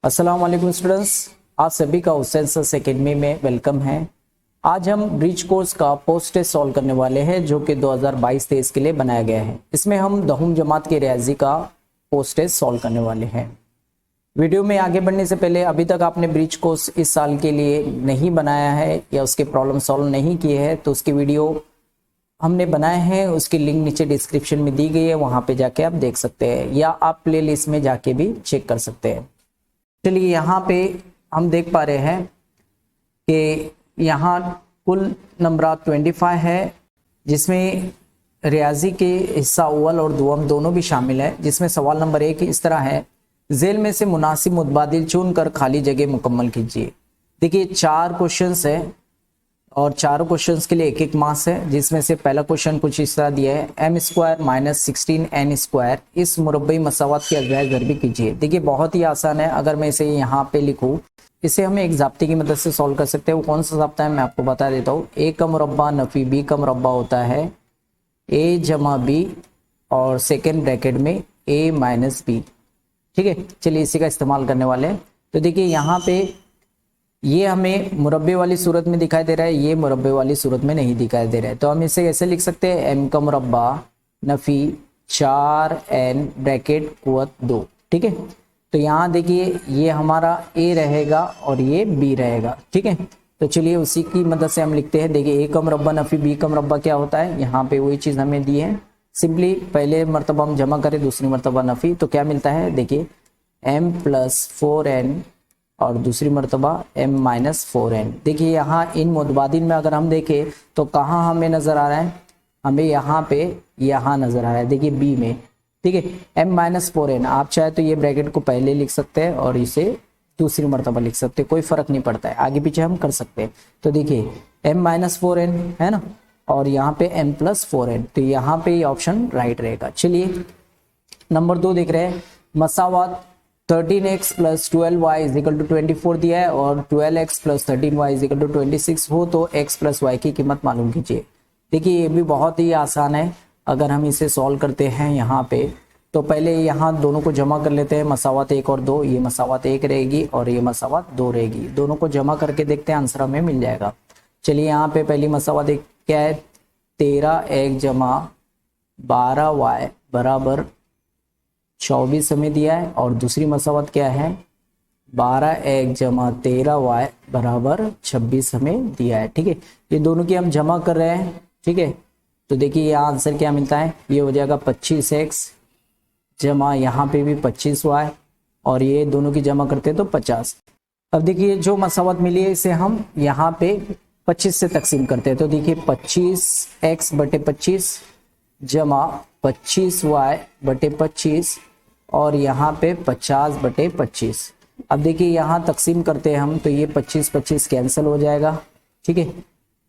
अस्सलाम वालेकुम स्टूडेंट्स, आप सभी का हुसैन सर एकेडमी में वेलकम है। आज हम ब्रिज कोर्स का पोस्ट टेस्ट सॉल्व करने वाले हैं जो कि 2022-23 के लिए बनाया गया है। इसमें हम 10वीं जमात के रियाजी का पोस्ट टेस्ट सॉल्व करने वाले हैं। वीडियो में आगे बढ़ने से पहले अभी तक आपने ब्रिज कोर्स इस साल के लिए नहीं बनाया है या उसके प्रॉब्लम सॉल्व नहीं किए हैं तो उसकी वीडियो हमने बनाए हैं, उसकी लिंक नीचे डिस्क्रिप्शन में दी गई है, वहां पे जाके आप देख सकते हैं या आप प्लेलिस्ट में जाके भी चेक कर सकते हैं। चलिए यहाँ पे हम देख पा रहे हैं कि यहाँ कुल नंबर 25 है, जिसमें रियाजी के हिस्सा अव्वल और दुआम दोनों भी शामिल है। जिसमें सवाल नंबर 1 इस तरह है, जेल में से मुनासिब मुतबादिल चुनकर खाली जगह मुकम्मल कीजिए। देखिए 4 क्वेश्चंस है और चारों क्वेश्चंस के लिए एक एक मार्क्स है। जिसमें से पहला क्वेश्चन कुछ इस तरह दिया है, m² - 16n² इस मुरब्बई मसावत की अजजाए ज़रबी कीजिए। देखिए बहुत ही आसान है। अगर मैं इसे यहाँ पे लिखूँ, इसे हम एक ज़ाब्ते की मदद से सॉल्व कर सकते हैं। वो कौन सा ज़ाब्ता है मैं आपको बता देता हूँ। a का मुरब्बा नफ़ी b का मुरब्बा होता है a जमा b और सेकेंड ब्रैकेट में a - b। ठीक है, चलिए इसी का इस्तेमाल करने वाले हैं। तो देखिए यहाँ पे ये हमें मुरब्बे वाली सूरत में दिखाई दे रहा है, ये मुरब्बे वाली सूरत में नहीं दिखाई दे रहा है। तो हम इसे ऐसे लिख सकते हैं, m का मुरब्बा नफ़ी 4n ब्रैकेट कुव्वत 2। ठीक है, तो यहाँ देखिए ये हमारा a रहेगा और ये b रहेगा। ठीक है, तो चलिए उसी की मदद से हम लिखते हैं। देखिए a का मुरब्बा नफ़ी b का मुरब्बा क्या होता है, यहाँ पे वही चीज़ हमें दी है। सिंपली पहले मरतबा हम जमा करें, दूसरी मरतबा नफ़ी, तो क्या मिलता है, देखिए m + 4n और दूसरी मरतबा m - 4n। देखिए यहाँ इन मुतबादिल में अगर हम देखें तो कहाँ हमें नज़र आ रहा है, हमें यहाँ पे यहाँ नज़र आ रहा है। देखिए b में, ठीक है, m - 4n। आप चाहे तो ये ब्रैकेट को पहले लिख सकते हैं और इसे दूसरी मरतबा लिख सकते हैं, कोई फ़र्क नहीं पड़ता है, आगे पीछे हम कर सकते हैं। तो देखिए m - 4n है ना, और यहाँ पे m + 4n, तो यहाँ पे ये ऑप्शन राइट रहेगा। चलिए नंबर 2 देख रहे हैं, मसावत 13x + 12y = 24 दिया है और 12x + 13y = 26 हो तो x + y की कीमत मालूम कीजिए। देखिए ये भी बहुत ही आसान है। अगर हम इसे सॉल्व करते हैं यहाँ पे, तो पहले यहाँ दोनों को जमा कर लेते हैं, मसावत 1 और 2, ये मसावत 1 रहेगी और ये मसावत 2 रहेगी। दोनों को जमा करके देखते हैं, आंसर हमें मिल जाएगा। चलिए यहाँ पे पहली मसावत 1 क्या है, 13x जमा 12y बराबर 24 हमें दिया है, और दूसरी मसावत क्या है, 12x जमा 13y बराबर 26 हमें दिया है। ठीक है, ये दोनों की हम जमा कर रहे हैं। ठीक है, तो देखिए ये आंसर क्या मिलता है, ये हो जाएगा 25x जमा यहाँ पे भी 25y और ये दोनों की जमा करते हैं तो 50। अब देखिए जो मसावत मिली है इसे हम यहाँ पे 25 से तकसीम करते हैं। तो देखिए 25x बटे 25 जमा 25y बटे 25 और यहाँ पे 50 बटे 25। अब देखिए यहाँ तकसीम करते हैं हम, तो ये 25 कैंसिल हो जाएगा। ठीक है,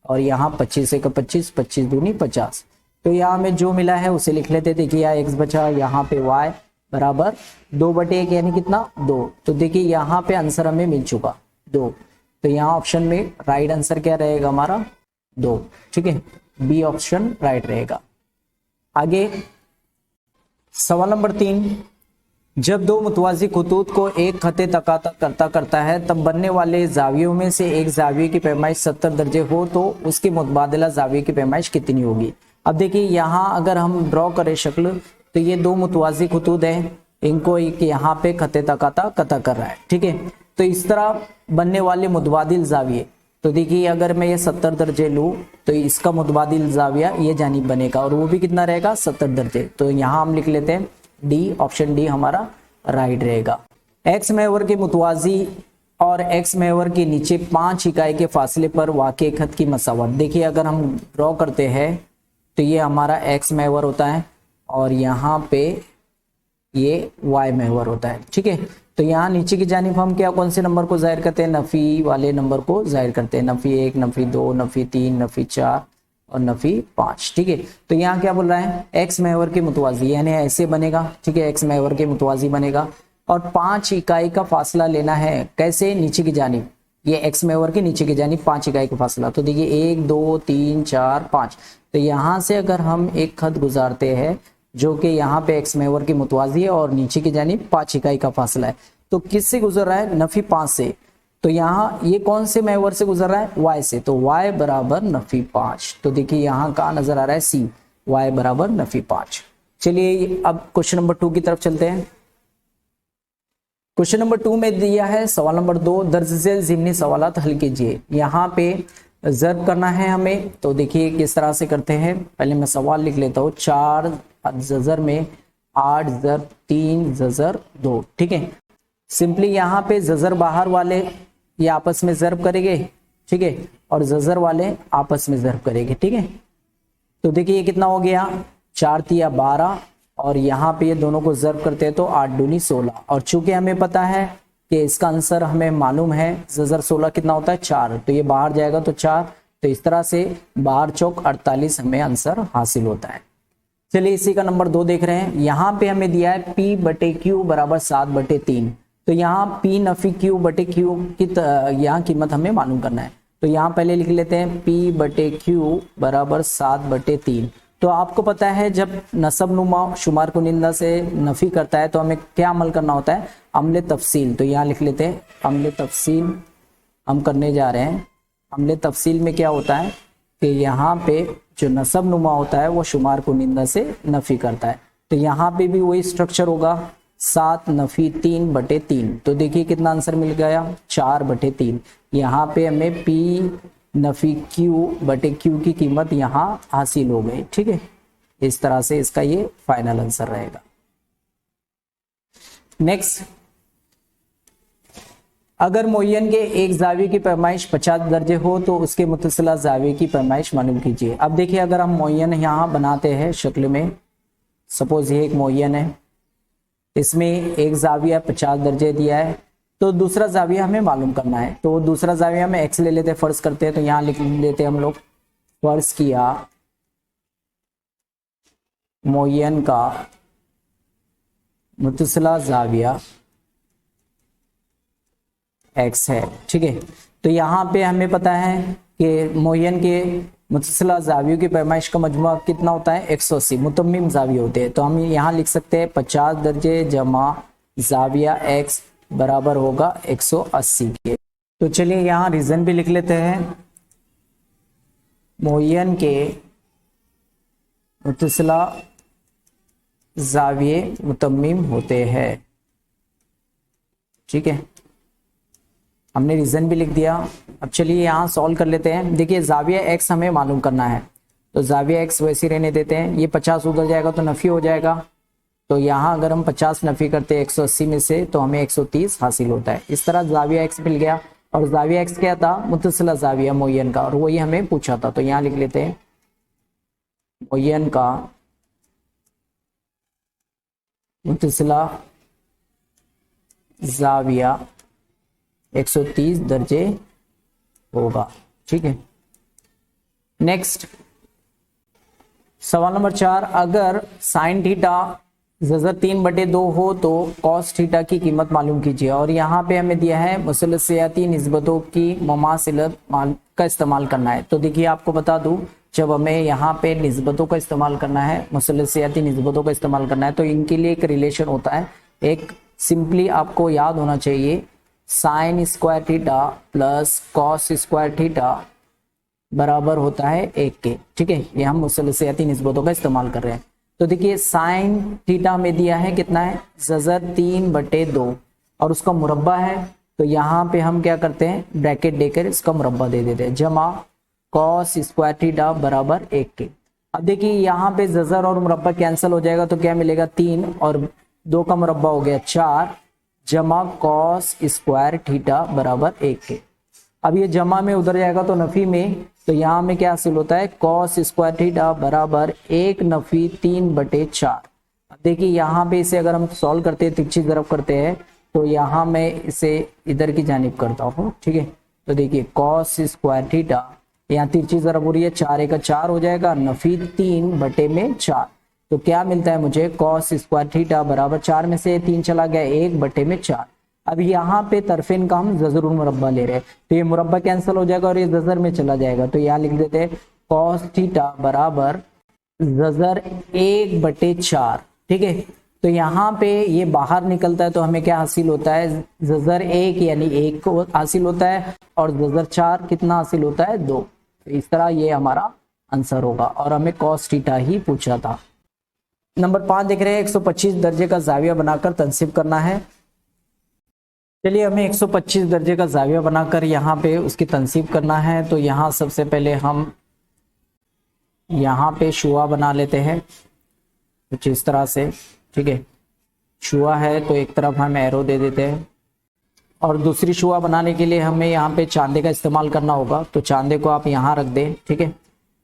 और यहाँ 25 1 25, 25 दूनी 50। तो यहाँ हमें जो मिला है उसे लिख लेते। देखिए यहाँ x बचा, यहाँ पे y बराबर 2 बटे 1 यानी कितना, 2। तो देखिए यहाँ पे आंसर हमें मिल चुका 2। तो यहाँ ऑप्शन में राइट आंसर क्या रहेगा हमारा, 2। ठीक है, बी ऑप्शन राइट रहेगा। आगे सवाल नंबर 3, जब दो मुतवाज़ी खतूत को एक खते तकाता करता है तब बनने वाले जावियों में से एक जाविये की पैमाइश 70 दर्जे हो तो उसकी मुतबादला जाविये की पैमाइश कितनी होगी। अब देखिए यहाँ अगर हम ड्रॉ करें शक्ल, तो ये दो मुतवाज़ी खतूत हैं, इनको एक यहाँ पे खते तकाता कता कर रहा है। ठीक है, तो इस तरह बनने वाले मुतबादिल जाविये, तो देखिए अगर मैं ये 70 दर्जे लूँ तो इसका मुतबादिल जाविया ये जानिब बनेगा और वो भी कितना रहेगा, 70 दर्जे। तो यहाँ हम लिख लेते हैं डी, ऑप्शन डी हमारा राइट रहेगा। एक्स महवर के मुतवाजी और एक्स महवर के नीचे 5 इकाई के फासले पर वाक़े खत की मसावत। देखिए अगर हम ड्रॉ करते हैं तो ये हमारा एक्स महवर होता है और यहाँ पे ये वाई महवर होता है। ठीक है, तो यहाँ नीचे की जानिब हम क्या कौन से नंबर को जाहिर करते हैं, नफ़ी वाले नंबर को जाहिर करते हैं। नफ़ी 1, नफ़ी 2, नफ़ी 3, नफ़ी 4 और नफ़ी 5। ठीक है, तो यहाँ क्या बोल रहा है, एक्स महवर के मुतवाज़ी, यानी ऐसे बनेगा। ठीक है, एक्स महवर के मुतवाज़ी बनेगा और 5 इकाई का फासला लेना है। कैसे, नीचे की जानिब, ये एक्स महवर के नीचे की जानिब 5 इकाई का फासला। तो देखिए 1 2 3 4 5, तो यहाँ से अगर हम एक खत गुजारते हैं जो कि यहाँ पे एक्स महवर की मुतवाज़ी है और नीचे की जानिब 5 इकाई का फासला है, तो किससे गुजर रहा है, नफी 5 से। तो यहाँ ये कौन से महवर से गुजर रहा है, y से, तो y बराबर नफी 5। तो देखिए यहाँ कहाँ नजर आ रहा है, C, y बराबर नफी 5। चलिए अब क्वेश्चन नंबर 2 की तरफ चलते हैं। क्वेश्चन नंबर 2 में दिया है सवाल नंबर 2, दर्ज झेल ज़िमनी सवालात हल कीजिए। यहाँ पे ज़र्ब करना है हमें, तो देखिए किस तरह से करते हैं। पहले मैं सवाल लिख लेता हूँ, 4 ज़ज़र में 8 ज़र्ब 3 ज़ज़र 2, ठीक है। सिंपली यहाँ पे ज़ज़र बाहर वाले ये आपस में ज़र्ब करेंगे, ठीक है, और ज़ज़र वाले आपस में ज़र्ब करेंगे, ठीक है। तो देखिए ये कितना हो गया, 4 तिया 12, और यहाँ पे ये दोनों को ज़र्ब करते हैं तो 8 दूनी 16। और चूंकि हमें पता है कि इसका आंसर हमें मालूम है, ज़ज़र 16 कितना होता है 4, तो ये बाहर जाएगा तो 4, तो इस तरह से बाहर चौक 48 हमें आंसर हासिल होता है। चलिए इसी का नंबर 2 देख रहे हैं। यहाँ पे हमें दिया है P बटे Q बराबर 7/3। तो यहाँ P नफी Q बटे Q की यहाँ कीमत हमें मालूम करना है। तो यहाँ पहले लिख लेते हैं P बटे Q बराबर 7/3। तो आपको पता है जब नसब नुमा शुमार कुनिंदा से नफी करता है तो हमें क्या अमल करना होता है, अमले तफसील। तो यहाँ लिख लेते हैं अमले तफसील हम करने जा रहे हैं। अमले तफसील में क्या होता है कि यहाँ पे जो नसब नुमा होता है वो शुमार कुनिंदा से नफी करता है। तो यहाँ पे भी वही स्ट्रक्चर होगा, 7 नफी 3/3। तो देखिए कितना आंसर मिल गया, 4/3। यहाँ पे हमें P नफी Q बटे Q की कीमत यहाँ हासिल हो गई, ठीक है। इस तरह से इसका ये फाइनल आंसर रहेगा। नेक्स्ट, अगर मुय्यन के एक जाविये की पैमाइश 50 दर्जे हो तो उसके मुतसिला जाविये की पैमाइश मालूम कीजिए। अब देखिए अगर हम मुय्यन यहाँ बनाते हैं शक्ल में, सपोज ये एक मुय्यन है, इसमें एक जाविया 50 दर्जे दिया है, तो दूसरा जाविया हमें मालूम करना है। तो दूसरा जाविया में x ले लेते हैं, फर्ज करते हैं। तो यहाँ लिख लेते हैं हम लोग, फर्ज किया मुय्यन का मुतसिला जाविया x है, ठीक है। तो यहाँ पे हमें पता है कि मुय्यन के मुतसिला जावियों की पैमाइश का मजमुआ कितना होता है, 180 मुतम्मिम जाविये होते हैं। तो हम यहाँ लिख सकते हैं 50 दर्जे जमा जाविया x बराबर होगा 180 के। तो चलिए यहाँ रीजन भी लिख लेते हैं, मुय्यन के मुतसिला जाविये मुतम्मिम होते हैं, ठीक है। हमने रीजन भी लिख दिया। अब चलिए यहाँ सॉल्व कर लेते हैं। देखिए जाविया x हमें मालूम करना है, तो जाविया x वैसे रहने देते हैं। ये 50 उधर जाएगा तो नफी हो जाएगा। तो यहाँ अगर हम 50 नफी करते हैं 180 में से तो हमें 130 हासिल होता है। इस तरह जाविया x मिल गया। और जाविया x क्या था, मुतसिला जाविया मुय्यन का, और वही हमें पूछा था। तो यहाँ लिख लेते हैं मुय्यन का मुतसिला जाविया 130 दर्जे होगा, ठीक है। नेक्स्ट सवाल नंबर 4, अगर साइन थीटा ज़ज़र 3/2 हो तो कॉस थीटा की कीमत मालूम कीजिए। और यहाँ पे हमें दिया है मुसलसियाती निस्बतों की मुमासिलत का इस्तेमाल करना है। तो देखिए आपको बता दूं, जब हमें यहाँ पे निस्बतों का इस्तेमाल करना है, मुसलसियाती निस्बतों का इस्तेमाल करना है, तो इनके लिए एक रिलेशन होता है। एक सिंपली आपको याद होना चाहिए, sine square theta plus cos square theta बराबर होता है 1 के, ठीक है। ये हम मुसलसियाती निस्बतों का इस्तेमाल कर रहे हैं। तो देखिए साइन थीटा में दिया है कितना है, ज़ज़र 3/2, और उसका मुरब्बा है। तो यहाँ पे हम क्या करते हैं, ब्रैकेट देकर इसका मुरब्बा दे देते हैं, जमा कॉस स्क्वायर थीटा बराबर 1 के। अब देखिए यहाँ पे ज़ज़र और मुरब्बा कैंसिल हो जाएगा तो क्या मिलेगा, 3 और 2 का मुरब्बा हो गया 4, जमा कॉस स्क्वायर थीटा बराबर 1 के। अब ये जमा में उधर जाएगा तो नफी में, तो यहाँ में क्या हासिल होता है, कॉस स्क्वायर थीटा बराबर 1 नफी 3/4। अब देखिए यहाँ पे इसे अगर हम सॉल्व करते हैं, तिरछी तरफ करते हैं, तो यहाँ मैं इसे इधर की जानिब करता हूँ, ठीक है। तो देखिए कॉस स्क्वायर थीटा, यहाँ तिरछी तरफ हो रही है, 4 1 4 हो जाएगा, नफी 3/4। तो क्या मिलता है मुझे, कॉस स्क्वायर थीटा बराबर 4 में से 3 चला गया, 1/4। अब यहाँ पे तरफेन का हम ज़ज़र मुरब्बा ले रहे हैं, तो ये मुरब्बा कैंसिल हो जाएगा और ये ज़ज़र में चला जाएगा। तो यहाँ लिख देते हैं कॉस थीटा बराबर ज़ज़र 1/4, ठीक है। तो यहाँ पे ये बाहर निकलता है तो हमें क्या हासिल होता है, जजर 1 यानी 1 को हासिल होता है, और जजर 4 कितना हासिल होता है, 2। तो इस तरह ये हमारा आंसर होगा, और हमें कॉस थीटा ही पूछा था। नंबर 5 देख रहे हैं, 125 दर्जे का जाविया बनाकर तनसीब करना है। चलिए हमें 125 दर्जे का जाविया बनाकर यहाँ पे उसकी तनसीब करना है। तो यहाँ सबसे पहले हम यहाँ पे शुआ बना लेते हैं कुछ इस तरह से, ठीक है। शुआ है तो एक तरफ हम एरो दे देते हैं, और दूसरी शुआ बनाने के लिए हमें यहाँ पे चांदे का इस्तेमाल करना होगा। तो चांदे को आप यहाँ रख दें, ठीक है,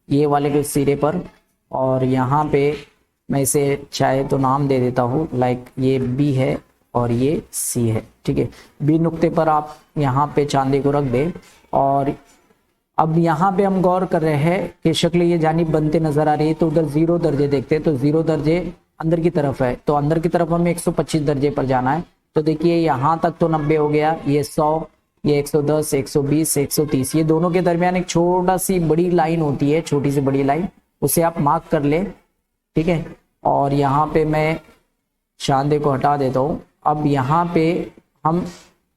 ये वाले के सिरे पर, और यहाँ पे मैं इसे चाहे तो नाम दे देता हूँ, लाइक ये बी है और ये सी है, ठीक है। बी नुक्ते पर आप यहाँ पे चांदे को रख दें, और अब यहाँ पे हम गौर कर रहे हैं कि शक्ल ये जानिब बनते नजर आ रही है, तो उधर 0 दर्जे देखते हैं। तो 0 दर्जे अंदर की तरफ है, तो अंदर की तरफ हमें 125 दर्जे पर जाना है। तो देखिए यहाँ तक तो 90 हो गया, ये 100, ये 110, 120, 130, ये दोनों के दरमियान एक छोटा सी बड़ी लाइन होती है, छोटी सी बड़ी लाइन, उसे आप मार्क कर ले, ठीक है। और यहाँ पे मैं चांदे को हटा देता हूँ। अब यहाँ पे हम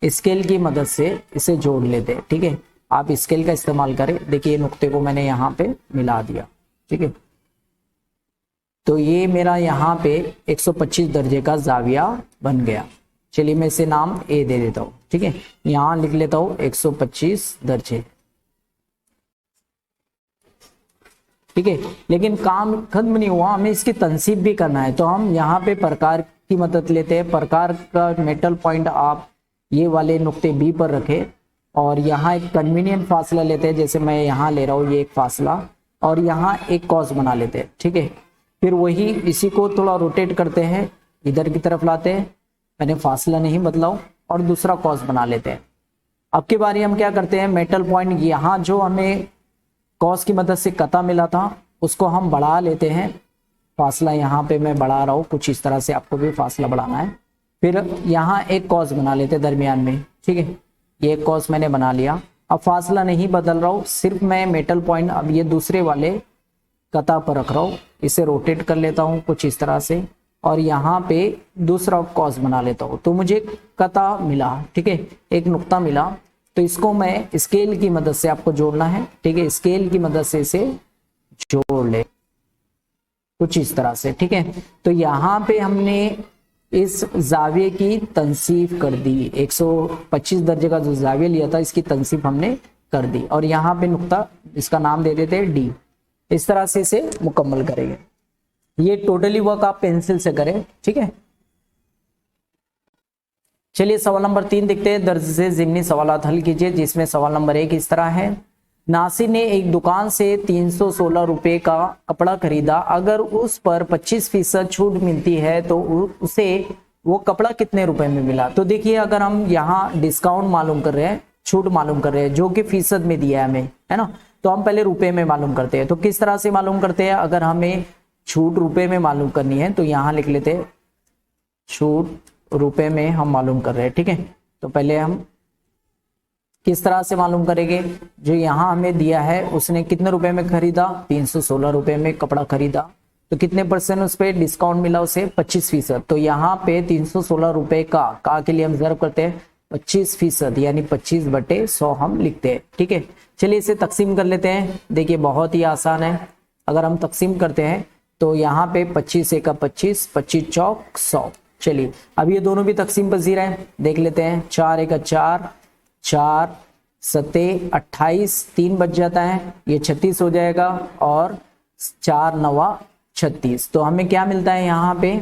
स्केल की मदद से इसे जोड़ लेते हैं, ठीक है। आप स्केल का इस्तेमाल करें। देखिए नुक्ते को मैंने यहाँ पे मिला दिया, ठीक है। तो ये मेरा यहाँ पे 125 दर्जे का जाविया बन गया। चलिए मैं इसे नाम ए दे देता हूँ, ठीक है। यहाँ लिख लेता हूँ 125 दर्जे, ठीक है। लेकिन काम खत्म नहीं हुआ, हमें इसकी तनसीब भी करना है। तो हम यहाँ पे प्रकार की मदद लेते हैं। प्रकार का मेटल पॉइंट आप ये वाले नुक्ते बी पर रखें, और यहाँ एक कन्वीनियंट फासला लेते हैं, जैसे मैं यहाँ ले रहा हूँ ये एक फासला, और यहाँ एक कॉस बना लेते हैं, ठीक है। फिर वही इसी को थोड़ा रोटेट करते हैं, इधर की तरफ लाते हैं, मैंने फासला नहीं बदलाओ, और दूसरा कॉस बना लेते हैं। अब की बारी हम क्या करते हैं, मेटल पॉइंट यहाँ जो हमें कॉस की मदद से कता मिला था उसको हम बढ़ा लेते हैं। फासला यहाँ पे मैं बढ़ा रहा हूँ, कुछ इस तरह से आपको भी फासला बढ़ाना है। फिर यहाँ एक कॉस बना लेते हैं दरमियान में, ठीक है। ये एक कॉस मैंने बना लिया। अब फासला नहीं बदल रहा हूँ, सिर्फ मैं मेटल पॉइंट अब ये दूसरे वाले कता पर रख रहा हूँ, इसे रोटेट कर लेता हूँ कुछ इस तरह से, और यहाँ पे दूसरा कॉस बना लेता हूँ। तो मुझे कता मिला, ठीक है, एक नुक्ता मिला। तो इसको मैं स्केल की मदद से आपको जोड़ना है, ठीक है। स्केल की मदद से इसे जोड़ ले कुछ इस तरह से, ठीक है। तो यहाँ पे हमने इस जाविये की तनसीब कर दी, 125 दर्जे का जो जाविया लिया था इसकी तनसीब हमने कर दी, और यहाँ पे नुक्ता इसका नाम दे देते हैं डी। इस तरह से इसे मुकम्मल करेंगे। ये टोटली वर्क आप पेंसिल से करें, ठीक है। चलिए सवाल नंबर 3 देखते हैं। दर्ज से ज़िमनी सवालात हल कीजिए, जिसमें सवाल नंबर 1 इस तरह है। नासिर ने एक दुकान से 316 रुपए का कपड़ा खरीदा, अगर उस पर 25% छूट मिलती है तो उसे वो कपड़ा कितने रुपए में मिला। तो देखिए अगर हम यहाँ डिस्काउंट मालूम कर रहे हैं, छूट मालूम कर रहे हैं, जो कि फीसद में दिया है हमें, है ना, तो हम पहले रुपए में मालूम करते हैं। तो किस तरह से मालूम करते हैं, अगर हमें छूट रुपए में मालूम करनी है तो यहाँ लिख लेते हैं छूट रुपए में हम मालूम कर रहे हैं, ठीक है। तो पहले हम किस तरह से मालूम करेंगे, जो यहाँ हमें दिया है उसने कितने रुपए में खरीदा, 316 रुपए में कपड़ा खरीदा, तो कितने परसेंट उस पर डिस्काउंट मिला उसे, 25%। तो यहाँ पे 316 रुपए का के लिए हम जर्ब करते हैं 25%, यानी 25/100 हम लिखते हैं, ठीक है। चलिए इसे तकसीम कर लेते हैं। देखिए बहुत ही आसान है। अगर हम तकसीम करते हैं तो यहाँ पे 25 1 25, 25 चौक 100। चलिए अब ये दोनों भी तकसीम पजीर हैं, देख लेते हैं। 4 1 4, 4 7 28, 3 बच जाता है, ये 36 हो जाएगा, और 4 9 36। तो हमें क्या मिलता है, यहाँ पे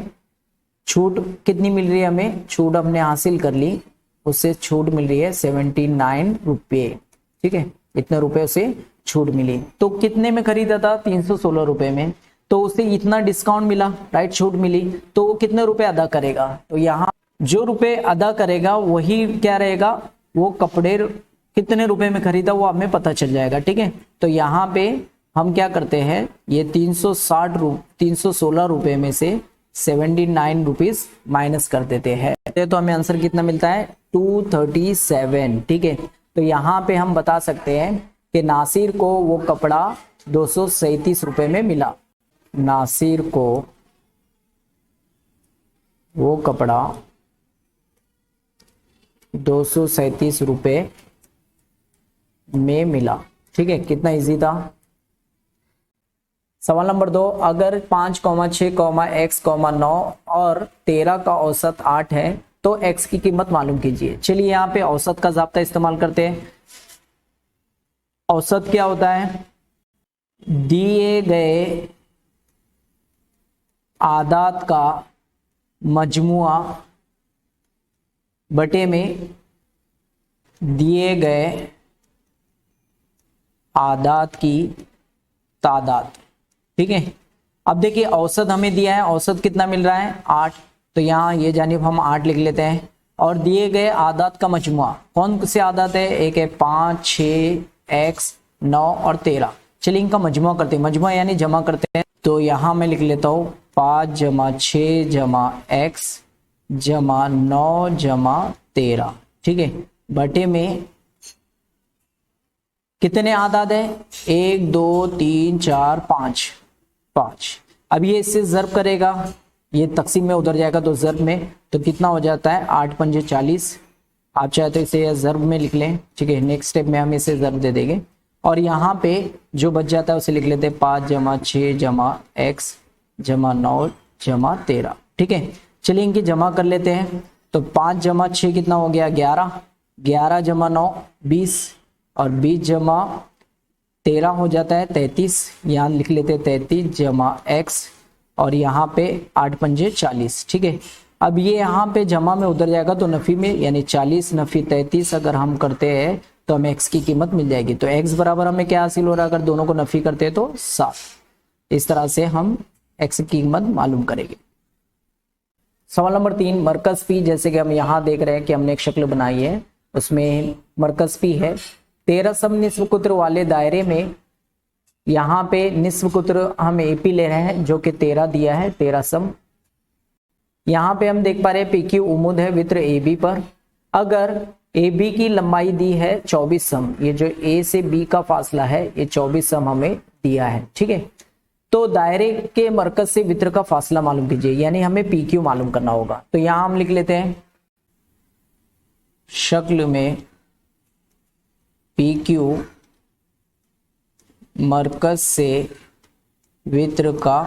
छूट कितनी मिल रही है हमें, छूट हमने हासिल कर ली, उससे छूट मिल रही है 79 रुपये, ठीक है। इतने रुपए उसे छूट मिली। तो कितने में खरीदा था, 316 रुपए में, तो उसे इतना डिस्काउंट मिला, राइट, छूट मिली, तो वो कितने रुपए अदा करेगा। तो यहाँ जो रुपए अदा करेगा वही क्या रहेगा, वो कपड़े कितने रुपए में खरीदा वो हमें पता चल जाएगा, ठीक है। तो यहाँ पे हम क्या करते हैं, ये 316 रुपए में से 79 रुपीज माइनस कर देते हैं, तो हमें आंसर कितना मिलता है, 237, ठीक है। तो यहाँ पे हम बता सकते हैं कि नासिर को वो कपड़ा 237 रुपए में मिला। नासिर को वो कपड़ा 237 रुपये में मिला। ठीक है, कितना इजी था। सवाल नंबर 2, अगर 5, 6, x, 9 और 13 का औसत 8 है तो x की कीमत मालूम कीजिए। चलिए यहाँ पे औसत का ज़ाब्ता इस्तेमाल करते हैं। औसत क्या होता है, दिए गए आदात का मजमुआ बटे में दिए गए आदात की तादाद। ठीक है, अब देखिए औसत हमें दिया है, औसत कितना मिल रहा है 8, तो यहाँ ये जानिब हम 8 लिख लेते हैं। और दिए गए आदात का मजमुआ, कौन से आदात है, एक है 5, 6, x, 9 और 13। चलिए इनका मजमुआ करते हैं, मजमुआ यानी जमा करते हैं। तो यहाँ मैं लिख लेता हूँ 5 + 6 + x = 9 + 13। ठीक है, बटे में कितने आदाद है, 1, 2, 3, 4, 5। अब ये इससे ज़र्ब करेगा, ये तकसीम में उधर जाएगा तो ज़र्ब में, तो कितना हो जाता है 8 × 5 = 40। आप चाहे तो इसे ज़र्ब में लिख लें। ठीक है, नेक्स्ट स्टेप में हम इसे ज़र्ब दे देंगे और यहाँ पे जो बच जाता है उसे लिख लेते हैं 5 + 6 + x = 9 + 13। ठीक है, चलिए इनकी जमा कर लेते हैं। तो 5 + 6 कितना हो गया 11, 11 + 9 20 और 20 + 13 हो जाता है 33। यहाँ लिख लेते हैं 33 + x और यहाँ पे 8 × 5 = 40। ठीक है, अब ये यहाँ पे जमा में उधर जाएगा तो नफ़ी में, यानी 40 नफ़ी 33 अगर हम करते हैं तो हमें x की कीमत मिल जाएगी। तो x बराबर हमें क्या हासिल हो रहा है, अगर दोनों को नफ़ी करते हैं तो 7। इस तरह से हम x की कीमत मालूम करेंगे। सवाल नंबर 3, मरकज़ पी, जैसे कि हम यहाँ देख रहे हैं कि हमने एक शक्ल बनाई है, उसमें मरकज़ पी है। 13 सम निस्फ कुत्र वाले दायरे में यहाँ पे निस्फ कुत्र हम AP ले रहे हैं जो कि 13 दिया है, 13 सम। यहाँ पे हम देख पा रहे हैं PQ उम्मीद है वित्र AB पर। अगर AB की लंबाई दी है 24 सम, ये जो A से B का फासला है ये 24 सम हमें दिया है। ठीक है, तो दायरे के मरकज से वित्र का फासला मालूम कीजिए, यानी हमें PQ मालूम करना होगा। तो यहां हम लिख लेते हैं शक्ल में PQ मरकज से वित्र का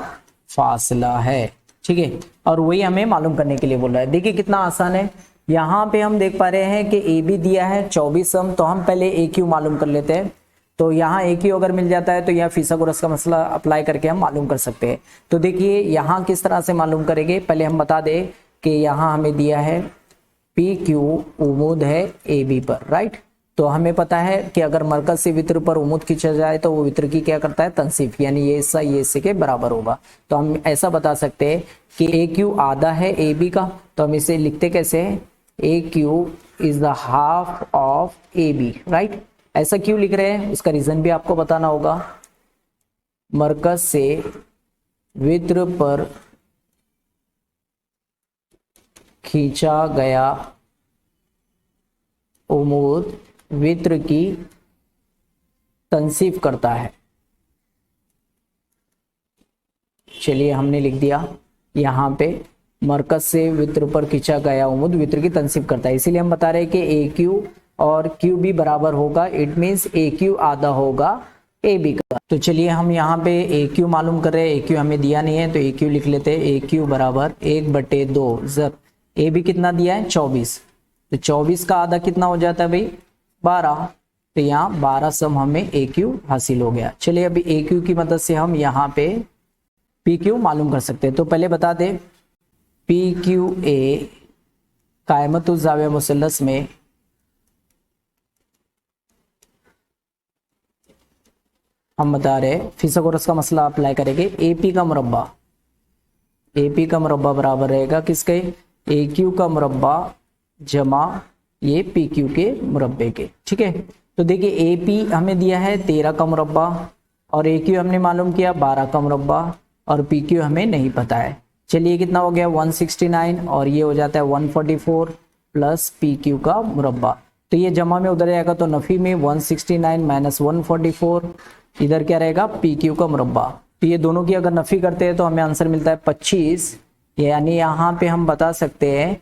फासला है। ठीक है, और वही हमें मालूम करने के लिए बोल रहा है। देखिए कितना आसान है, यहाँ पे हम देख पा रहे हैं कि AB दिया है 24 सम, तो हम पहले AQ मालूम कर लेते हैं। तो यहाँ AQ अगर मिल जाता है तो यहाँ फिसागोरस का मसला अप्लाई करके हम मालूम कर सकते हैं। तो देखिए यहाँ किस तरह से मालूम करेंगे, पहले हम बता दें कि यहाँ हमें दिया है PQ उम्मीद है AB पर, राइट। तो हमें पता है कि अगर मरकज से वित्र पर उम्मीद खींचा जाए तो वो वित्र की क्या करता है, तनसीफ, यानी ये हिस्सा ये हिस्से के बराबर होगा। तो हम ऐसा बता सकते हैं कि AQ आधा है AB का, तो हम इसे लिखते कैसे हैं, AQ is the half of AB, right. ऐसा क्यों लिख रहे हैं उसका रीजन भी आपको बताना होगा। मरकज से वित्र पर खींचा गया उम्मीद वित्र की तनसीफ करता है। चलिए हमने लिख दिया यहाँ पे मरकज से वित्र पर खींचा गया उम्मीद वित्र की तनसीफ करता है, इसीलिए हम बता रहे हैं कि AQ और QB बराबर होगा। इट मीन्स AQ आधा होगा AB का। तो चलिए हम यहाँ पे AQ मालूम कर रहे हैं, AQ हमें दिया नहीं है तो AQ लिख लेते हैं। AQ बराबर 1/2 जब AB कितना दिया है 24, तो 24 का आधा कितना हो जाता है भाई 12, तो यहाँ 12 सम हमें AQ हासिल हो गया। चलिए अभी AQ की मदद से हम यहाँ पे PQ मालूम कर सकते हैं। तो पहले बता दें PQA कायमतुल ज़ाविया मुसल्लस में हम बता रहे फिसागोरस का मसला अप्लाई करेंगे। AP का मुरब्बा, AP का मुरब्बा बराबर रहेगा किसके, AQ का मुरब्बा जमा ये PQ के मुरब्बे के। ठीक है, तो देखिए AP हमें दिया है 13 का मुरब्बा और AQ हमने मालूम किया 12 का मुरब्बा और PQ हमें नहीं पता है। चलिए कितना हो गया 169 और ये हो जाता है 144 प्लस PQ का मुरब्बा। तो ये जमा में उधर जाएगा तो नफ़ी में 169 माइनस 144, इधर क्या रहेगा PQ का मुरब्बा। तो ये दोनों की अगर नफ़ी करते हैं तो हमें आंसर मिलता है 25 यानी यहाँ पे हम बता सकते हैं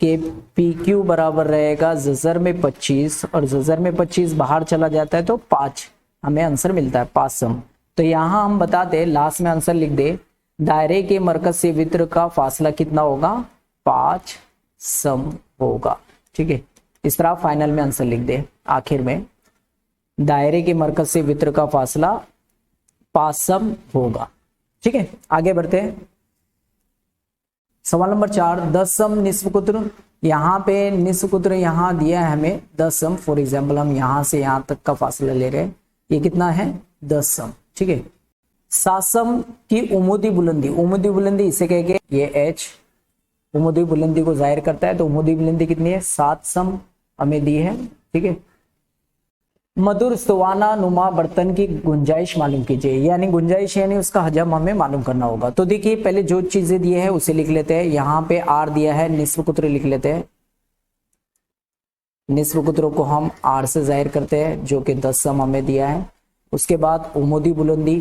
कि पी क्यू बराबर रहेगा जजर में 25 और जजर में 25 बाहर चला जाता है तो 5 हमें आंसर मिलता है 5 सम। तो यहाँ हम बता दें, लास्ट में आंसर लिख दे, दायरे के मरकज से वित्र का फासला कितना होगा, 5 सम होगा। ठीक है, इस तरह फाइनल में आंसर लिख दे आखिर में, दायरे के मरकज से वित्र का फासला 5 सम होगा। ठीक है, आगे बढ़ते हैं। सवाल नंबर 4, 10 सम निस्फ कुत्र। यहाँ पे निस्फ कुत्र यहाँ दिया है हमें 10 सम। फॉर एग्जाम्पल हम यहाँ से यहाँ तक का फासला ले रहे हैं, ये कितना है 10 सम। ठीक है, 7 सम की उमूदी बुलंदी इसे कहेंगे ये h उमूदी बुलंदी को जाहिर करता है, तो उमूदी बुलंदी कितनी है 7 सम हमें दी है। ठीक है, मधुर स्तवाना नुमा बर्तन की गुंजाइश मालूम कीजिए, यानी गुंजाइश यानी उसका हजम हमें मालूम करना होगा। तो देखिए पहले जो चीजें दी है उसे लिख लेते हैं। यहाँ पे आर दिया है, निस्फ कुत्र लिख लेते हैं। निस्फ कुत्र को हम आर से जाहिर करते हैं जो कि 10 सम हमें दिया है। उसके बाद उमूदी बुलंदी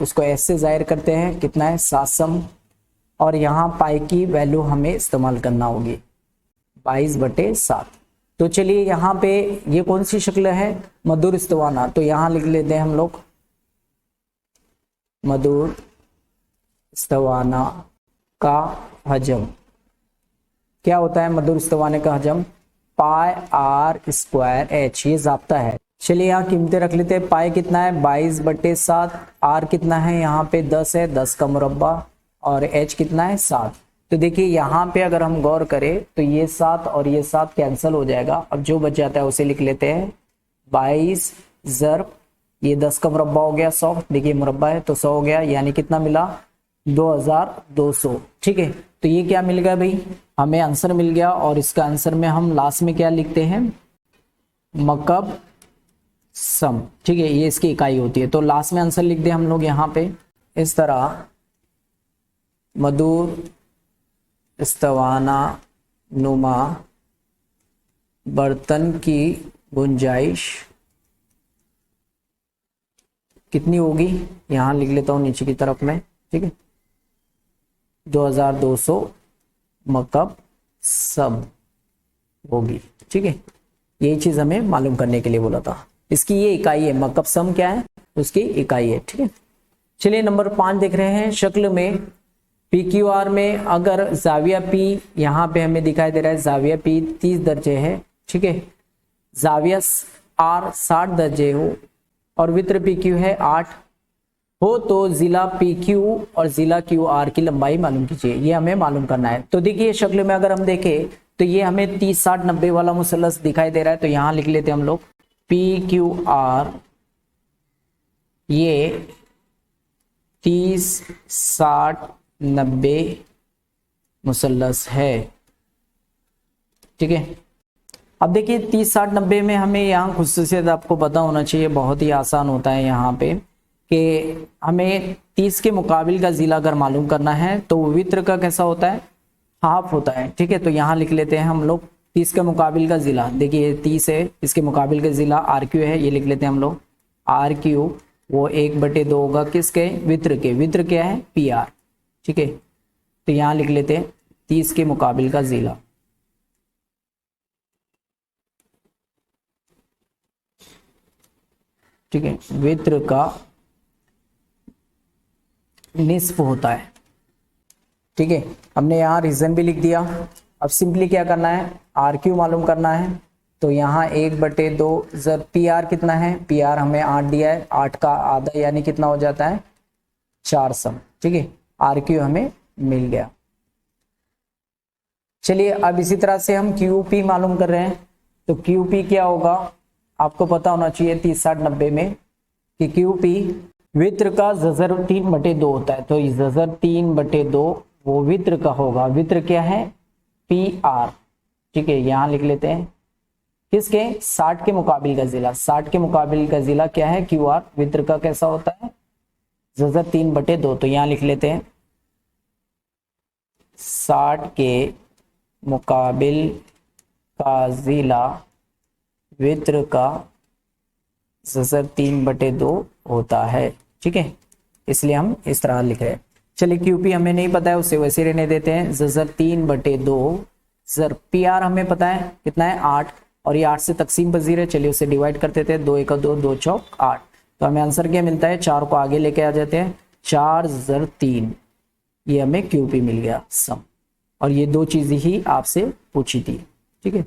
उसको एस से जाहिर करते हैं, कितना है 7 सम। और यहाँ पाई की वैल्यू हमें इस्तेमाल करना होगी 22/7। तो चलिए यहाँ पे ये कौन सी शक्ल है, मधुर स्तवाना, तो यहाँ लिख लेते हैं हम लोग मधुर स्तवाना का हजम। क्या होता है मधुर स्तवाने का हजम, पाई आर स्क्वायर एच, ये जाब्ता है। चलिए यहाँ कीमतें रख लेते हैं। पाई कितना है 22/7, आर कितना है यहाँ पे 10 है, 10 का मुरब्बा, और एच कितना है 7। तो देखिए यहाँ पे अगर हम गौर करें तो ये 7 और ये 7 कैंसिल हो जाएगा। अब जो बच जाता है उसे लिख लेते हैं 22 ज़र्ब ये 10 का मुरब्बा हो गया 100, देखिए मुरब्बा है तो 100 हो गया, यानी कितना मिला 2200। ठीक है, तो ये क्या मिल गया भाई, हमें आंसर मिल गया। और इसका आंसर में हम लास्ट में क्या लिखते हैं, मकब सम। ठीक है, ये इसकी इकाई होती है, तो लास्ट में आंसर लिख दे हम लोग यहाँ पे इस तरह, मधुर स्तवाना नुमा बर्तन की गुंजाइश कितनी होगी, यहां लिख लेता हूं नीचे की तरफ में। ठीक है, 2200 मकब सम होगी। ठीक है, यही चीज हमें मालूम करने के लिए बोला था। इसकी ये इकाई है, मकब सम क्या है उसकी इकाई है। ठीक है, चलिए नंबर 5 देख रहे हैं। शक्ल में पी क्यू आर में अगर जाविया पी यहाँ पे हमें दिखाई दे रहा है, जाविया पी 30 दर्जे है। ठीक है, जाविया आर 60 दर्जे हो और वित्र पी क्यू है 8 हो, तो जिला पी क्यू और जिला क्यू आर की लंबाई मालूम कीजिए, ये हमें मालूम करना है। तो देखिए शक्ल में अगर हम देखें तो ये हमें 30 60 90 वाला मुसल्लस दिखाई दे रहा है, तो यहाँ लिख लेते हैं हम लोग पी क्यू आर ये 30 60 90 मुसल्लस है। ठीक है, अब देखिए 30 60 90 में हमें यहाँ खुसूसियत आपको पता होना चाहिए, बहुत ही आसान होता है यहाँ पे कि हमें 30 के मुकाबिल का जिला अगर मालूम करना है तो वित्र का कैसा होता है, हाफ होता है। ठीक है, तो यहाँ लिख लेते हैं हम लोग 30 के मुकाबिल का जिला, देखिए 30 है, इसके मुकाबिल का जिला आर क्यू है, ये लिख लेते हैं हम लोग आर क्यू, वो 1/2 होगा किसके, वित्र के, वित्र क्या है पी आर। ठीक है, तो यहाँ लिख लेते हैं 30 के मुकाबिल का जिला। ठीक है, वित्र का निस्फ होता है। ठीक है, हमने यहाँ रीजन भी लिख दिया। अब सिंपली क्या करना है, आर क्यू मालूम करना है, तो यहाँ 1/2 जब पी आर कितना है, पी आर हमें 8 दिया है, 8 का आधा यानी कितना हो जाता है 4 सम। ठीक है, आर क्यू हमें मिल गया। चलिए अब इसी तरह से हम क्यू पी मालूम कर रहे हैं, तो क्यू पी क्या होगा आपको पता होना चाहिए 30 60 90 में कि क्यू पी वित्र का जजर 3/2 होता है, तो जजर 3/2 वो वित्र का होगा। वित्र क्या है पी आर। ठीक है, यहां लिख लेते हैं किसके 60 के मुकाबिल का जिला, 60 के मुकाबिल का जिला क्या है क्यू आर, वित्र का कैसा होता है जजर 3/2, तो यहां लिख लेते हैं 60 के मुकाबिल का जिला वित्र का जजर 3/2 होता है। ठीक है, इसलिए हम इस तरह लिख रहे हैं। चलिए क्यूपी हमें नहीं पता है, उसे वैसे रहने देते हैं। जर 3/2 जर पीआर हमें पता है कितना है 8, और ये 8 से तकसीम पजीर है। चलिए उसे डिवाइड कर देते हैं, 2 1 2 2 चौक 8। तो हमें आंसर क्या मिलता है, 4 को आगे लेके आ जाते हैं, 4 जर 3, ये हमें क्यूपी मिल गया सम। और ये दो चीजें ही आपसे पूछी थी, ठीक है।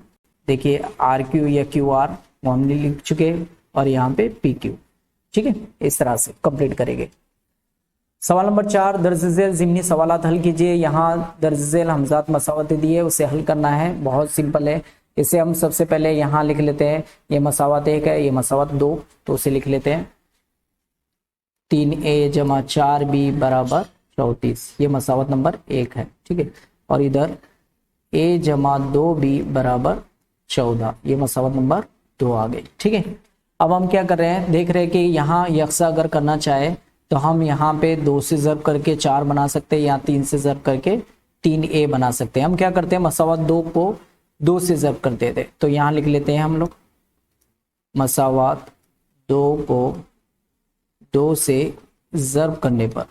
देखिए आर क्यू या क्यू आर वो हमने लिख चुके, और यहाँ पे पी क्यू, ठीक है। इस तरह से कंप्लीट करेंगे। सवाल नंबर 4, दर्ज झेल ज़िमनी सवालात हल कीजिए। यहाँ दर्ज झेल हमजात मसावत दिए, उसे हल करना है, बहुत सिंपल है। इसे हम सबसे पहले यहाँ लिख लेते हैं, ये मसावत 1 है, ये मसावत 2, तो उसे लिख लेते हैं 3a जमा 4b बराबर 34, ये मसावत नंबर 1 है, ठीक है। और इधर a जमा 2b बराबर 14, ये मसावत नंबर 2 आ गई, ठीक है। अब हम क्या कर रहे हैं, देख रहे हैं कि यहाँ यकसा अगर करना चाहे तो हम यहाँ पे 2 से ज़र्ब करके 4 बना सकते हैं, या 3 से ज़र्ब करके 3a बना सकते हैं। हम क्या करते हैं, मसावत 2 को 2 से ज़र्ब करते थे, तो यहाँ लिख लेते हैं हम लोग मसावत 2 को 2 से ज़र्ब करने पर।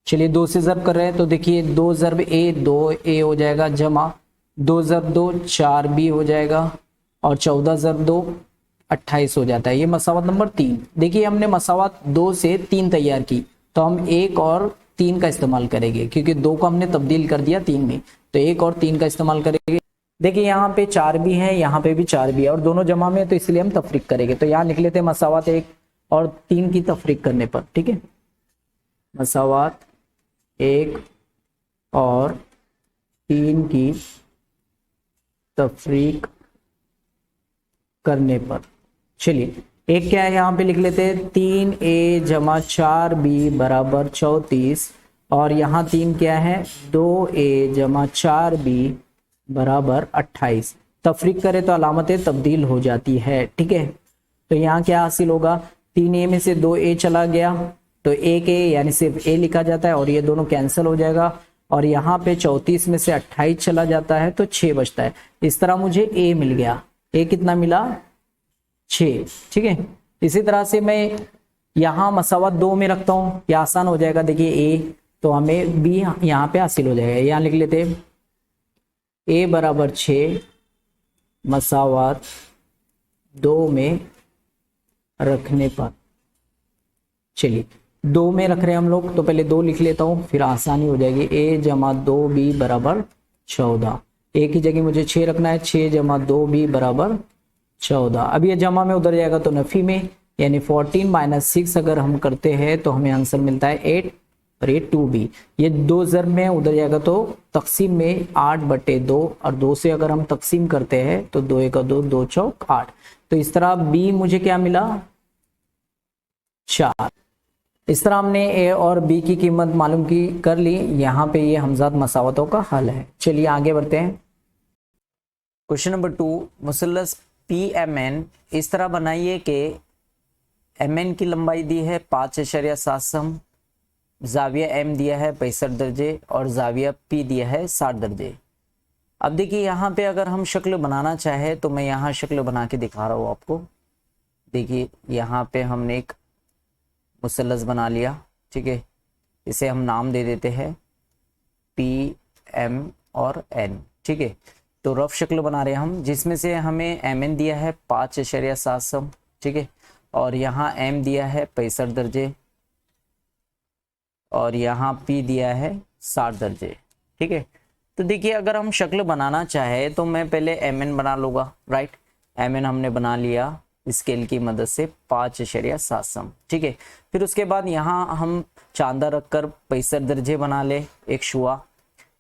चलिए 2 से ज़र्ब कर रहे हैं, तो देखिए 2 ज़र्ब a 2a हो जाएगा, जमा 2 ज़र्ब 2 4b हो जाएगा, और 14 ज़र्ब 2 28 हो जाता है। ये मसावत नंबर 3। देखिए हमने मसावत 2 से 3 तैयार की, तो हम 1 और 3 का इस्तेमाल करेंगे, क्योंकि 2 को हमने तब्दील कर दिया 3 में, तो 1 और 3 का इस्तेमाल करेंगे। देखिए यहाँ पे 4 भी है, यहाँ पे भी 4 भी है, और दोनों जमा में, तो इसलिए हम तफरीक करेंगे। तो यहाँ लिख लेते हैं मसावत 1 और 3 की तफरीक करने पर, ठीक है। मसावत 1 और 3 की तफरीक करने पर। चलिए एक क्या है, यहाँ पे लिख लेते हैं 3a जमा 4b बराबर 34, और यहाँ 3 क्या है, 2a जमा 4b बराबर 28। तफरीक करें तो अलामतें तब्दील हो जाती है, ठीक है। तो यहाँ क्या हासिल होगा, 3a में से 2a चला गया, तो 1a यानी सिर्फ a लिखा जाता है, और ये दोनों कैंसिल हो जाएगा, और यहाँ पे 34 में से 28 चला जाता है, तो 6 बचता है। इस तरह मुझे a मिल गया, a कितना मिला, 6, ठीक है। इसी तरह से मैं यहाँ मसावत 2 में रखता हूँ, यह आसान हो जाएगा। देखिए a, तो हमें b यहाँ पे हासिल हो जाएगा। यहाँ लिख लेते हैं a बराबर 6 मसावत 2 में रखने पर। चलिए 2 में रख रहे हैं हम लोग, तो पहले 2 लिख लेता हूँ, फिर आसानी हो जाएगी। a जमा 2b बराबर 14, a की जगह मुझे 6 रखना है, 6 जमा 2b बराबर 14। अब ये जमा में उधर जाएगा तो नफी में, यानी 14 माइनस 6 अगर हम करते हैं तो हमें आंसर मिलता है 8, और ये 2b। ये 2 ज़र्ब में उधर जाएगा तो तकसीम में 8/2, और 2 से अगर हम तकसीम करते हैं तो 2 1 2 2 चौक 8। तो इस तरह b मुझे क्या मिला, 4। इस तरह हमने a और b की कीमत मालूम की कर ली। यहाँ पे ये हमजात मसावतों का हल है। चलिए आगे बढ़ते हैं। क्वेश्चन नंबर 2, मुसल्लस PMN इस तरह बनाइए कि MN की लंबाई दी है 5.7 सम, जाविया M दिया है 65 दर्जे, और जाविया P दिया है 60 दर्जे। अब देखिए यहाँ पे अगर हम शक्ल बनाना चाहे तो मैं यहाँ शक्ल बना के दिखा रहा हूँ आपको। देखिए यहाँ पे हमने एक मुसल्लस बना लिया, ठीक है। इसे हम नाम दे देते हैं PM और N, ठीक है। तो रफ शक्ल बना रहे हैं हम, जिसमें से हमें MN दिया है 5.7 सम, ठीक है, और यहाँ M दिया है 65 दर्जे, और यहाँ P दिया है 60 दर्जे, ठीक है। तो देखिए अगर हम शक्ल बनाना चाहे तो मैं पहले MN बना लूँगा, राइट। MN हमने बना लिया स्केल की मदद से 5.7 सम, ठीक है। फिर उसके बाद यहाँ हम चांदा रखकर 65 दर्जे बना ले, एक शुआ,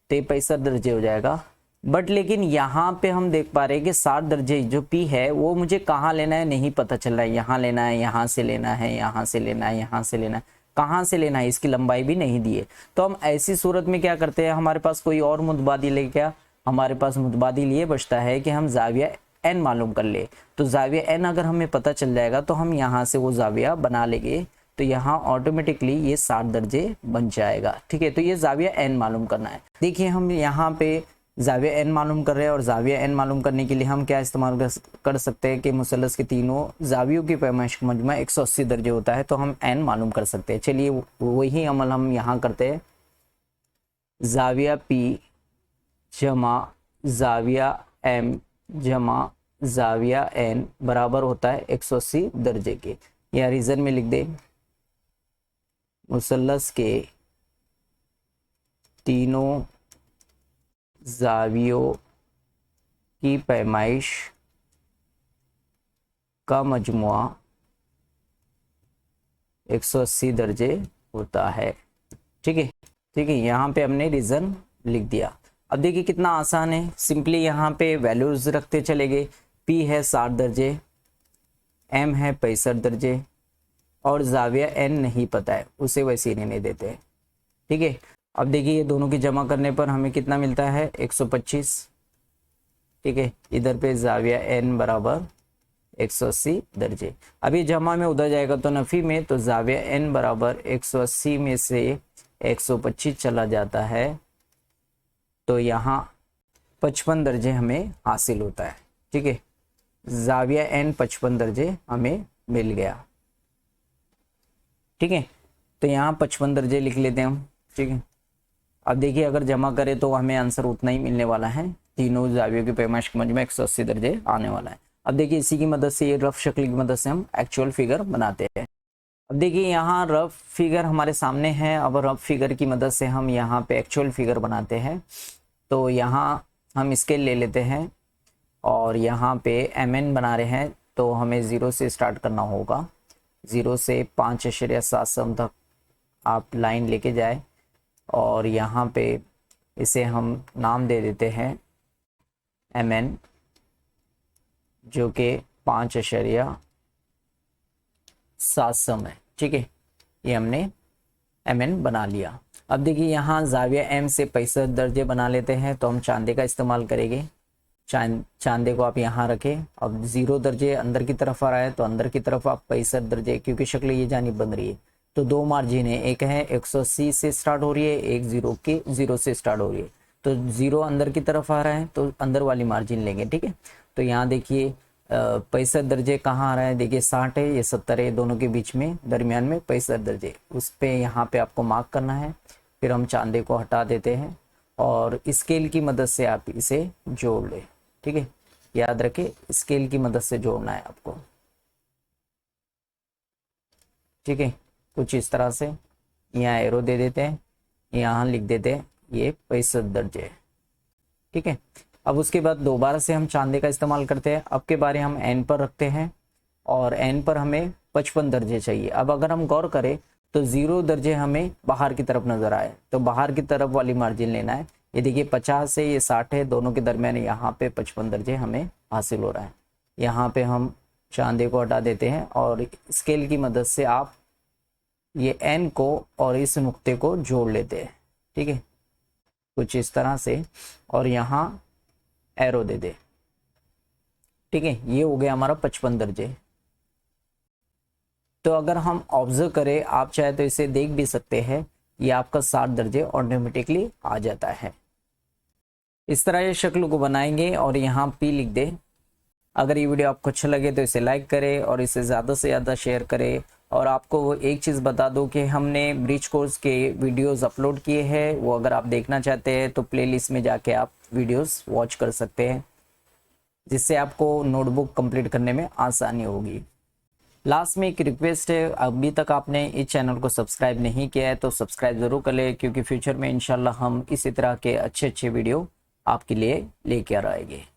तो 65 दर्जे हो जाएगा। बट लेकिन यहाँ पे हम देख पा रहे हैं कि 60 दर्जे जो P है वो मुझे कहाँ लेना है नहीं पता चल रहा है। यहाँ लेना है, यहाँ से लेना है, यहाँ से लेना है, यहाँ से लेना है, कहाँ से लेना है, इसकी लंबाई भी नहीं दी है। तो हम ऐसी सूरत में क्या करते हैं, हमारे पास कोई और मुतबादिल है क्या, हमारे पास मुतबादिल ये बचता है कि हम जाविया N मालूम कर ले। तो जाविया N अगर हमें पता चल जाएगा तो हम यहाँ से वो जाविया बना लेंगे, तो यहाँ ऑटोमेटिकली ये 60 दर्जे बन जाएगा, ठीक है। तो ये जाविया N मालूम करना है। देखिए हम यहाँ पे जाविया एन मालूम कर रहे हैं और जाविया एन मालूम करने के लिए हम क्या इस्तेमाल कर सकते हैं कि मुसल्लस के तीनों जावियों की पैमाइश का मजमा 180 दर्जे होता है, तो हम एन मालूम कर सकते हैं। चलिए वही अमल हम यहाँ करते हैं। जाविया पी जमा जाविया एम जमा जाविया एन बराबर होता है 180 दर्जे के। या रीजन में लिख दे, मुसल्लस के तीनों जावियों की पैमाइश का मजमुआ 180 दर्जे होता है। ठीक है, ठीक है, यहाँ पे हमने रीजन लिख दिया। अब देखिए कितना आसान है, सिंपली यहाँ पे वैल्यूज रखते चले गए। P है 60 दर्जे, M है 65 दर्जे और जाविया N नहीं पता है, उसे वैसे ही रहने देते हैं। ठीक है, अब देखिए ये दोनों की जमा करने पर हमें कितना मिलता है 125। ठीक है, इधर पे जाविया N बराबर 180 दर्जे। अब ये जमा में उधर जाएगा तो नफी में, तो जाविया N बराबर 180 में से 125 चला जाता है, तो यहाँ 55 दर्जे हमें हासिल होता है। ठीक है, जाविया N 55 दर्जे हमें मिल गया। ठीक है, तो यहाँ 55 दर्जे लिख लेते हैं हम। ठीक है, अब देखिए अगर जमा करें तो हमें आंसर उतना ही मिलने वाला है, तीनों जावियों की पैमाइश के मजमे 180 दर्जे आने वाला है। अब देखिए इसी की मदद से, ये रफ शक्ल की मदद से हम एक्चुअल फिगर बनाते हैं। अब देखिए यहाँ रफ फिगर हमारे सामने है। अब रफ फिगर की मदद से हम यहाँ पे एक्चुअल फिगर बनाते हैं। तो यहाँ हम स्केल ले लेते हैं और यहाँ पे MN बना रहे हैं, तो हमें 0 से स्टार्ट करना होगा। 0 से 5.7 तक आप लाइन लेके जाए और यहाँ पे इसे हम नाम दे देते हैं MN, जो कि 5.7 है। ठीक है, ये हमने MN बना लिया। अब देखिए यहाँ जाविया M से 65 दर्जे बना लेते हैं, तो हम चांदे का इस्तेमाल करेंगे। चांदे को आप यहाँ रखें। अब 0 दर्जे अंदर की तरफ आ रहा है, तो अंदर की तरफ आप 65 दर्जे, क्योंकि शक्ल ये जानिब बन रही है, तो 2 मार्जिन है, एक है 180 से स्टार्ट हो रही है, एक 0 से स्टार्ट हो रही है। तो 0 अंदर की तरफ आ रहा है तो अंदर वाली मार्जिन लेंगे। ठीक है, तो यहाँ देखिए 65 दर्जे कहाँ आ रहा है, देखिए 60 है, ये 70 है, दोनों के बीच में दरमियान में 65 दर्जे, उस पे यहाँ पे आपको मार्क करना है। फिर हम चांदे को हटा देते हैं और स्केल की मदद से आप इसे जोड़ लें। ठीक है, याद रखें स्केल की मदद से जोड़ना है आपको। ठीक है, कुछ इस तरह से यहाँ एरो दे देते हैं, यहाँ लिख देते हैं ये 65 दर्जे। ठीक है, अब उसके बाद दोबारा से हम चांदे का इस्तेमाल करते हैं। अब के बारे हम N पर रखते हैं और N पर हमें 55 दर्जे चाहिए। अब अगर हम गौर करें तो 0 दर्जे हमें बाहर की तरफ नजर आए, तो बाहर की तरफ वाली मार्जिन लेना है। ये देखिए 50 है, ये 60 है, दोनों के दरमियान यहाँ पे 55 दर्जे हमें हासिल हो रहा है। यहाँ पे हम चांदे को हटा देते हैं और स्केल की मदद से आप ये N को और इस नुक्ते को जोड़ लेते हैं। ठीक है, कुछ इस तरह से, और यहाँ एरो दे दे। ठीक है, ये हो गया हमारा 55 दर्जे। तो अगर हम ऑब्जर्व करें, आप चाहे तो इसे देख भी सकते हैं, ये आपका 60 दर्जे ऑटोमेटिकली आ जाता है। इस तरह ये शक्ल को बनाएंगे और यहाँ P लिख दे। अगर ये वीडियो आपको अच्छा लगे तो इसे लाइक करें और इसे ज़्यादा से ज़्यादा शेयर करें। और आपको एक चीज़ बता दूं कि हमने ब्रिज कोर्स के वीडियोस अपलोड किए हैं, वो अगर आप देखना चाहते हैं तो प्लेलिस्ट में जाके आप वीडियोस वॉच कर सकते हैं, जिससे आपको नोटबुक कंप्लीट करने में आसानी होगी। लास्ट में एक रिक्वेस्ट है, अभी तक आपने इस चैनल को सब्सक्राइब नहीं किया है तो सब्सक्राइब ज़रूर कर ले, क्योंकि फ्यूचर में इंशाल्लाह हम इसी तरह के अच्छे वीडियो आपके लिए लेकर आएंगे।